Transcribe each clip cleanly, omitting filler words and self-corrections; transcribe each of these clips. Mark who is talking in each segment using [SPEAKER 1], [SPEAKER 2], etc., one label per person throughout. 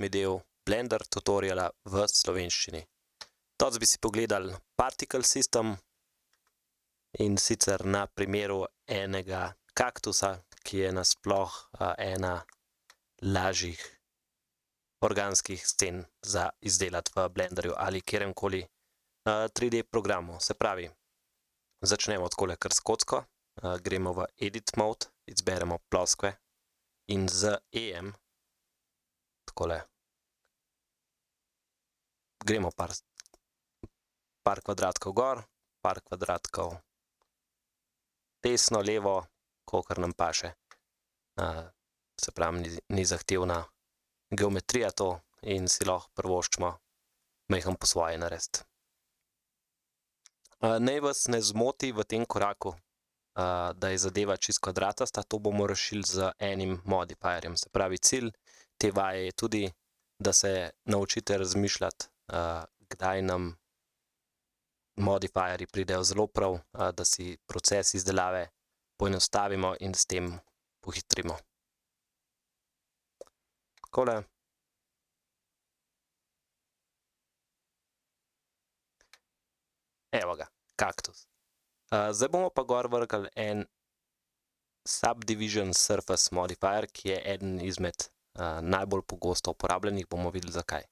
[SPEAKER 1] 8. del Blender tutoriala v slovenščini. Danes bi si pogledali Particle System in sicer na primeru enega kaktusa, ki je nasploh ena lažjih organskih scen za izdelati v Blenderju ali kjeremkoli 3D programu. Se pravi, začnemo takole kar s kocko, gremo v Edit mode, izberemo ploskve in z EM takole gremo par kvadratkov gor, par kvadratkov desno, levo, kakor nam paše. Se pravi, ni zahtevna geometrija to in si lahko privoščimo majhen po svoje narediti. Naj vas ne zmoti v tem koraku, da je zadeva čisto kvadratasta, to bomo rešili z enim modifierjem. Se pravi, cilj te vaje je tudi, da se naučite razmišljati, kdaj nam modifierji pridejo zelo prav, da si proces izdelave poenostavimo in s tem pohitrimo. Takole. Evo ga, kaktus. Zdaj bomo pa gor vrgli en Subdivision Surface modifier, ki je eden izmed najbolj pogosto uporabljenih, bomo videli zakaj.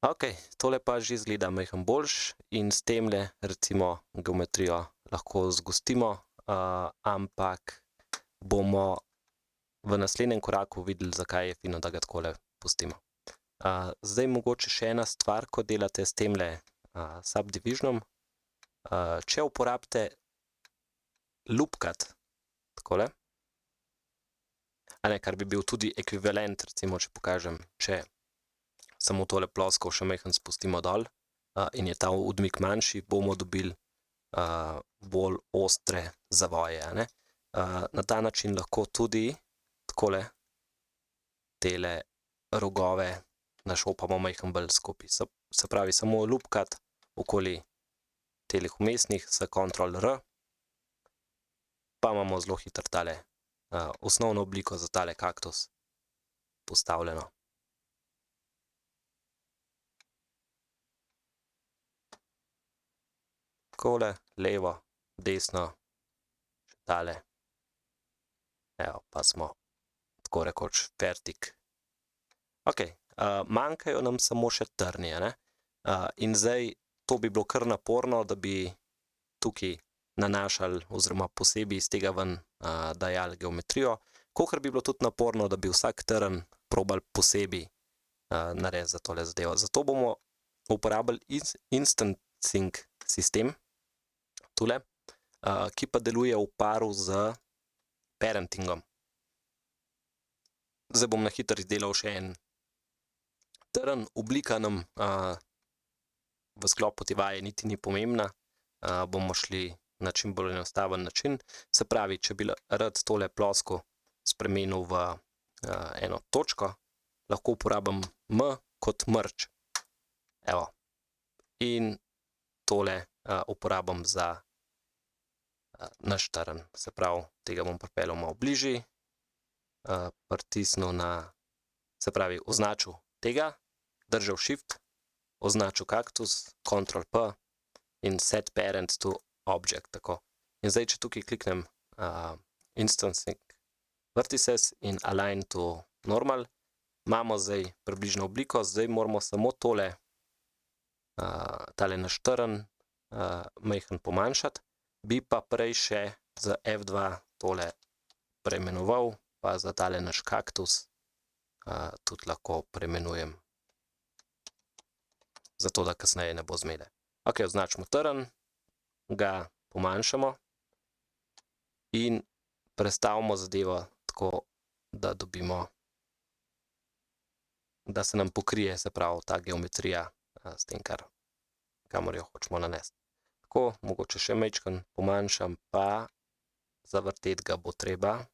[SPEAKER 1] Ok, tole pa že izgleda majhen boljš in s temle recimo geometrijo lahko zgostimo, ampak bomo v naslednjem koraku videli, zakaj je fino, da ga takole pustimo. Zdaj mogoče še ena stvar, ko delate s temle subdivisionom. Če uporabite loop-cut, takole, kar bi bil tudi ekvivalent, recimo, če pokažem, če samo tole plosko še majhen spustimo dol in je ta odmik manjši, bomo dobili bolj ostre zavoje, Na ta način lahko tudi takole tele rogove našopamo majhen bolj skupaj. Se pravi, samo loop-cut okoli telih vmesnih s Ctrl+R, pa imamo zelo hitro tale osnovno obliko za tale kaktus postavljeno. Takole, levo, desno, še tale. Evo, pa smo tako rekoč fertik. Ok, manjkajo nam samo še trni, in zdaj to bi bilo kar naporno, da bi tukaj nanašali oziroma posebej iz tega ven dajali geometrijo, kakor bi bilo tudi naporno, da bi vsak trn probali posebej narediti za tole zadevo. Zato bomo uporabili instancing sistem, tule, ki pa deluje v paru z parentingom. Zdaj bom na hitro izdelal še en trn, oblika nam v sklopu te vaje niti ni pomembna, bomo šli na čim bolj enostaven način. Se pravi, če bi rad tole plosko spremenil v eno točko, lahko uporabim M kot merge. Evo. In tole uporabim za naš trn. Se pravi, tega bom pripeljal malo bližje, pritisnil se pravi, označil tega, držal Shift, označil kaktus, Ctrl+P in set parent to object, tako. In zdaj, če tukaj kliknem instancing vertices in align to normal, imamo zdaj približno obliko, zdaj moramo samo tole, tale naš trn majhen pomanjšati, bi pa prej še z F2 tole preimenoval, pa za tale naš kaktus tudi lahko preimenujem, zato da kasneje ne bo zmede. Ok, označimo trn, ga pomanjšamo in prestavimo zadevo tako, da dobimo, da se nam pokrije, se pravi, ta geometrija s tem, kamor jo hočemo nanesti. Tako, mogoče še majčkeno pomanjšam, pa zavrteti ga bo treba.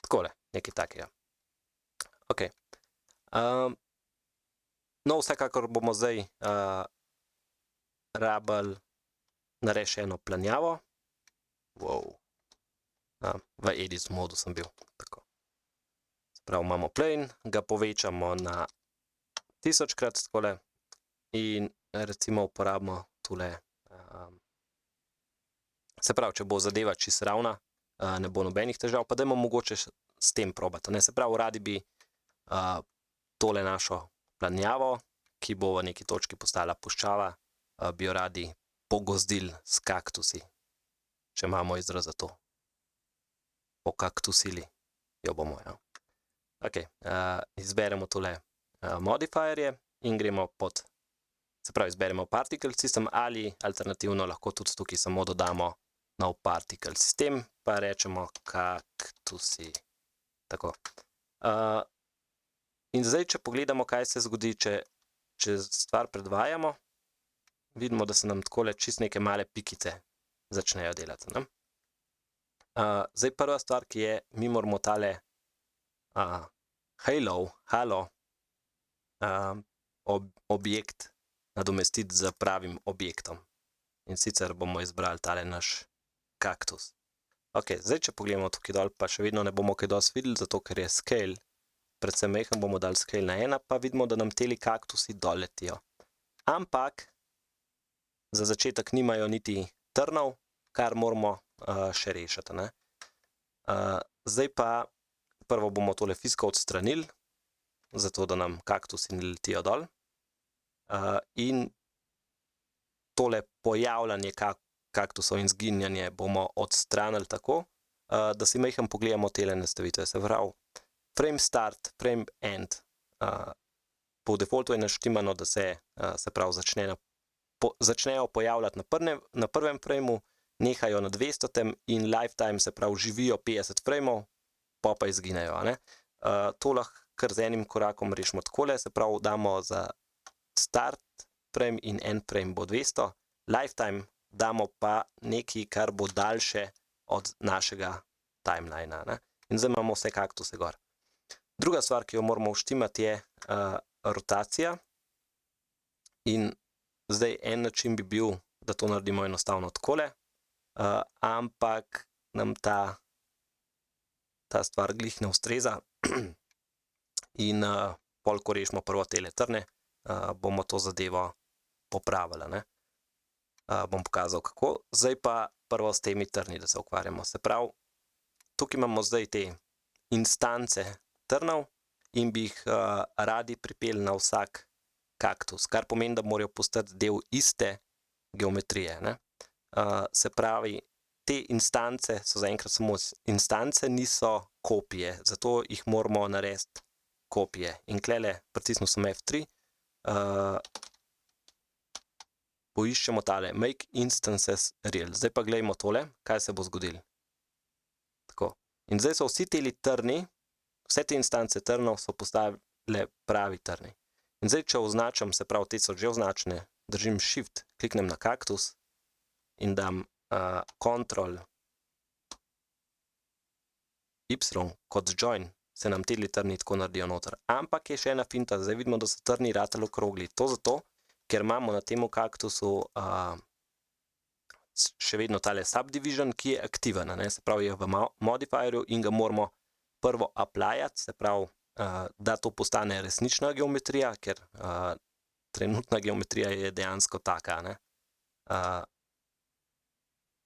[SPEAKER 1] Takole, nekaj takega. Ok. No, vsekakor bomo zdaj rabili narediti še eno planjavo. Wow. V edit modu sem bil. Tako. Se pravi, imamo plane, ga povečamo na 1000-krat takole in recimo uporabimo tule. Se pravi, če bo zadeva čisto ravna, ne bo nobenih težav, pa dajmo mogoče s tem probati. Se pravi, radi bi tole našo planjavo, ki bo v neki točki postala puščava, bi jo radi pogozdili s kaktusi, če imamo izraz za to. Pokaktusili jo bomo, ja. Ok, izberemo tole modifierje in gremo pod, se pravi, izberemo particle system ali alternativno lahko tudi tukaj samo dodamo nov particle system, pa rečemo kaktusi. Tako. In zdaj, če pogledamo, kaj se zgodi, če stvar predvajamo, vidimo, da se nam takole čist neke male pikice začnejo delati. Zdaj prva stvar, ki je, mi moramo tale halo objekt nadomestiti z pravim objektom. In sicer bomo izbrali tale naš kaktus. Ok, zdaj, če pogledamo tukaj dol, pa še vedno ne bomo kaj dosti videli, zato ker je scale, predvsem majhen bomo dali scale na 1, pa vidimo, da nam teli kaktusi dol letijo. Ampak za začetek nimajo niti trnov, kar moramo še rešiti. Zdaj pa prvo bomo tole fisko odstranili, zato da nam kaktusi ne letijo dol. In tole pojavljanje kaktusov in zginjanje bomo odstranili tako, da si majhen pogledamo tele nastavitve. Se pravi, frame start, frame end. Po defaultu je naštimano, da se pravi začnejo pojavljati na prvem frameu, nehajo na 200 in lifetime, se pravi, živijo 50 frameov, pa izginejo. To lahko kar z enim korakom rešimo takole, se pravi, damo za start frame in end frame bo 200, lifetime damo pa nekaj, kar bo daljše od našega timelina. In zdaj imamo vse kaktuse gor. Druga stvar, ki jo moramo vštimati, je rotacija. In zdaj en način bi bil, da to naredimo enostavno takole, ampak nam ta stvar glih ne ustreza. In pol, ko rešimo prvo tele trne, bomo to zadevo popravili. Bom pokazal kako. Zdaj pa prvo s temi trni, da se ukvarjamo. Se pravi, tukaj imamo zdaj te instance trnov in bi jih radi pripeli na vsak kaktus, kar pomeni, da morajo postati del iste geometrije. Se pravi, te instance so zaenkrat samo instance, niso kopije, zato jih moramo narediti kopije. In klele pritisnil sem F3, poiščemo tale make instances real. Zdaj pa gledajmo tole, kaj se bo zgodilo. Tako. In zdaj so vsi teli trni, vse te instance trnov so postavile pravi trni. In zdaj, če označam, se pravi, te so že označene, držim shift, kliknem na kaktus in dam Ctrl Y kot join, se nam teli trni tako naredijo noter. Ampak je še ena finta, zdaj vidimo, da so trni ratali okrogli. To zato, ker imamo na temu kaktusu še vedno tale subdivision, ki je aktiven, se pravi, je v modifierju in ga moramo prvo applyati, se pravi, da to postane resnična geometrija, ker trenutna geometrija je dejansko taka.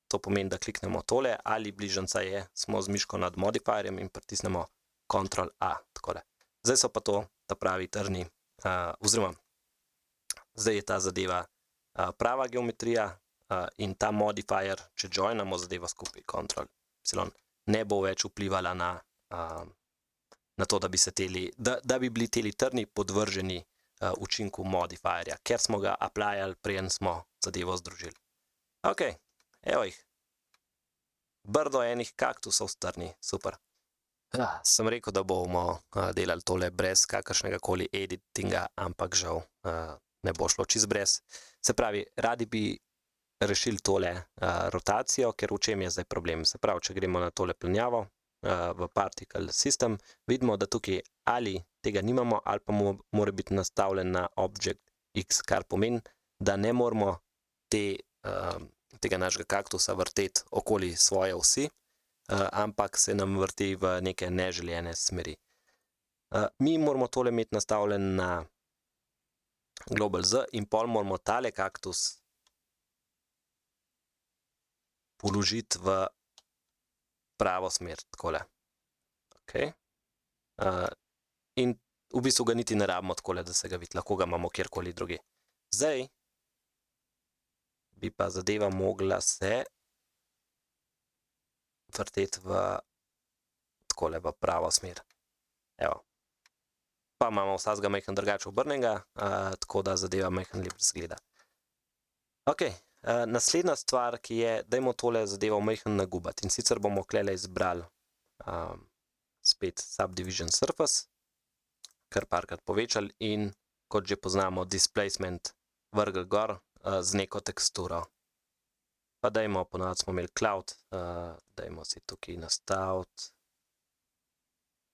[SPEAKER 1] To pomeni, da kliknemo tole, ali bližnjica je, smo z miško nad modifierjem in pritisnemo Ctrl A, takole. Zdaj so pa to ta pravi trni, oziroma zdaj je ta zadeva prava geometrija in ta modifier, če joinamo zadevo skupaj, Ctrl Y, ne bo več vplivala na to, da bi bili teli trni podvrženi učinku modifierja, ker smo ga applyali, preden smo zadevo združili. Ok, evo jih. Brdo enih kaktusov s trni, super. Sem rekel, da bomo delali tole brez kakršnega koli editinga, ampak žal ne bo šlo čist brez. Se pravi, radi bi rešili tole rotacijo, ker v čem je zdaj problem. Se pravi, če gremo na tole planjavo, v particle system, vidimo, da tukaj ali tega nimamo, ali pa mora biti nastavljen na object X, kar pomeni, da ne moramo tega našega kaktusa vrteti okoli svoje osi, ampak se nam vrti v neke neželjene smeri. Mi moramo tole imeti nastavljen na Global Z in pol moramo tale kaktus položiti v pravo smer, takole. Okay. In v bistvu ga niti ne rabimo takole, da se ga vidi, lahko ga imamo kjerkoli drugi. Zdaj bi pa zadeva mogla se vrteti takole v pravo smer. Evo. Pa imamo vsakega majhen drugače obrnenega, tako da zadeva majhen lep zgleda. Ok, naslednja stvar, ki je, dajmo tole zadevo majhen nagubati. In sicer bomo klele izbrali spet Subdivision Surface, kar parkrat povečali in kot že poznamo displacement vrgli gor z neko teksturo. Pa dajmo, ponovadi smo imeli cloud, dajmo si tukaj nastaviti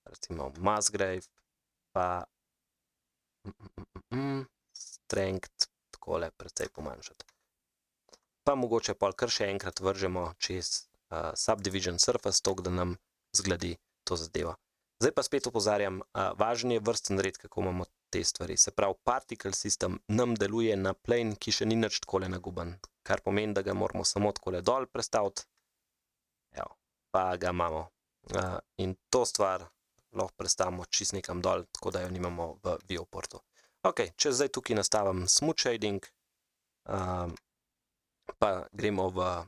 [SPEAKER 1] recimo Musgrave, pa strength takole precej pomanjšati. Pa mogoče pol kar še enkrat vržemo čez Subdivision Surface, toliko, da nam zgledi to zadevo. Zdaj pa spet opozarjam, važen je vrsten red, kako imamo te stvari. Se pravi, particle system nam deluje na plane, ki še ni nič takole naguban, kar pomeni, da ga moramo samo takole dol prestaviti. Evo, pa ga imamo. In to stvar lahko prestavimo čist nekam dol, tako da jo nimamo v viewportu. Ok, če zdaj tukaj nastavim smooth shading, pa gremo v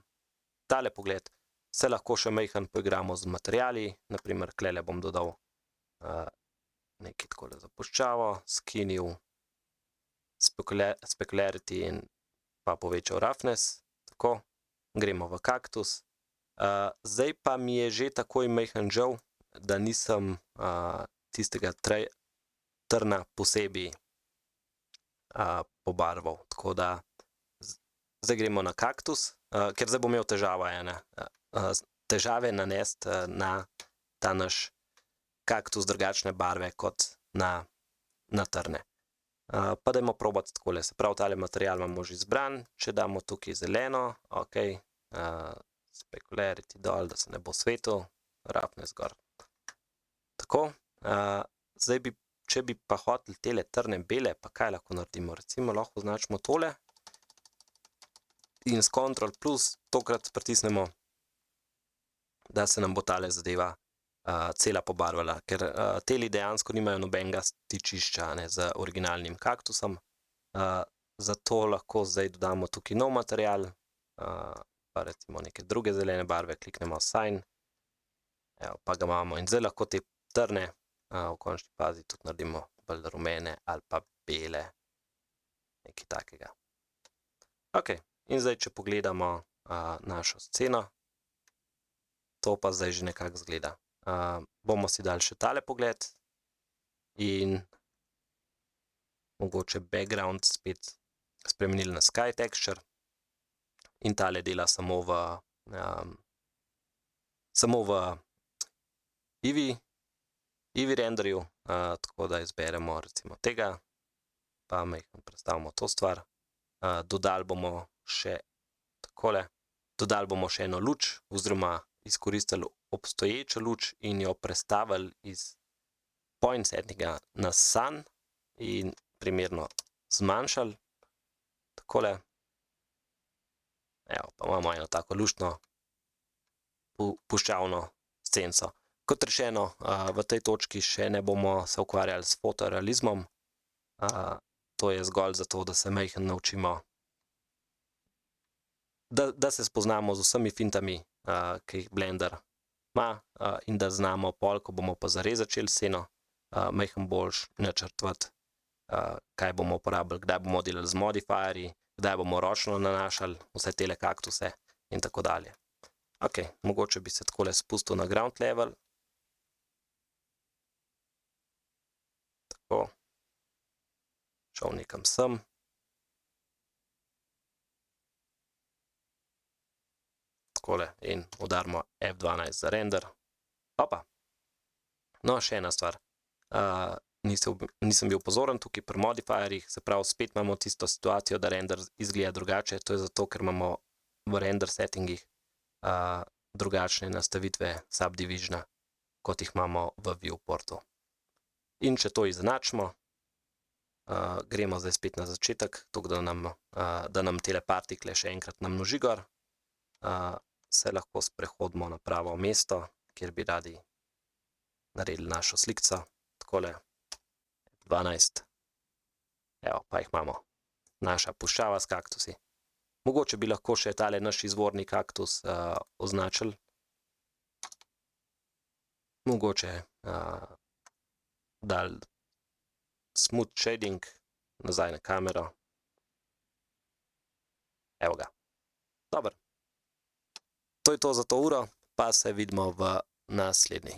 [SPEAKER 1] tale pogled, se lahko še majhen poigramo z materiali, naprimer, klele bom dodal nekaj takole zapuščavo, skinil specularity in pa povečal roughness, tako, gremo v kaktus. Zdaj pa mi je že takoj majhen žal, da nisem tistega trna posebej pobarval, tako da zdaj gremo na kaktus, ker zdaj bom imel težave nanesti na ta naš kaktus drugačne barve kot na trne. Pa dajmo probati takole, se pravi, tale material imamo že izbran, če damo tukaj zeleno, ok, specularity dol, da se ne bo svetil, roughness gor. Tako, zdaj bi, če bi pa hoteli tele trne bele, pa kaj lahko naredimo? Recimo lahko označimo tole in s Ctrl plus tokrat pritisnemo, da se nam bo tale zadeva cela pobarvala, ker teli dejansko nimajo nobenega stičišča z originalnim kaktusom, zato lahko zdaj dodamo tukaj nov material, pa recimo neke druge zelene barve, kliknemo Assign, pa ga imamo in zdaj lahko te trne v končni fazi tudi naredimo bolj rumene ali pa bele, nekaj takega. Ok, in zdaj, če pogledamo našo sceno, to pa zdaj že nekako zgleda. Bomo si dali še tale pogled in mogoče background spet spremenili na Sky Texture in tale dela samo v Eevee renderju, tako da izberemo recimo tega, pa majhen prestavimo to stvar. Dodali bomo še takole, dodali bomo še eno luč, oziroma izkoristili obstoječo luč in jo prestavili iz point settinga na sun in primerno zmanjšali, takole. Evo, pa imamo eno tako luštno puščavno scenco. Kot rečeno, v tej točki še ne bomo se ukvarjali s fotorealizmom, to je zgolj zato, da se majhen naučimo, da se spoznamo z vsemi fintami, ki jih Blender ima, in da znamo pol, ko bomo pa zares začeli sceno, majhen boljš načrtovati, kaj bomo uporabili, kdaj bomo delali z modifierji, kdaj bomo ročno nanašali vse tele kaktuse in tako dalje. Ok, mogoče bi se takole spustil na ground level. Tako. Šel nekam sem. Takole in udarimo F12 za render. Opa. No, še ena stvar. nisem bil pozoren tukaj pri modifierjih, se pravi, spet imamo tisto situacijo, da render izgleda drugače, to je zato, ker imamo v render settingih drugačne nastavitve subdivisiona, kot jih imamo v viewportu. In če to izenačimo, gremo zdaj spet na začetek, tako da nam tele partikle še enkrat namnoži gor, se lahko sprehodimo na pravo mesto, kjer bi radi naredili našo slikco, takole, 12, evo, pa jih imamo, naša puščava s kaktusi. Mogoče bi lahko še tale naš izvorni kaktus označili, mogoče dali smooth shading nazaj na kamero, evo ga, dobro. To je to za to uro, pa se vidimo v naslednji.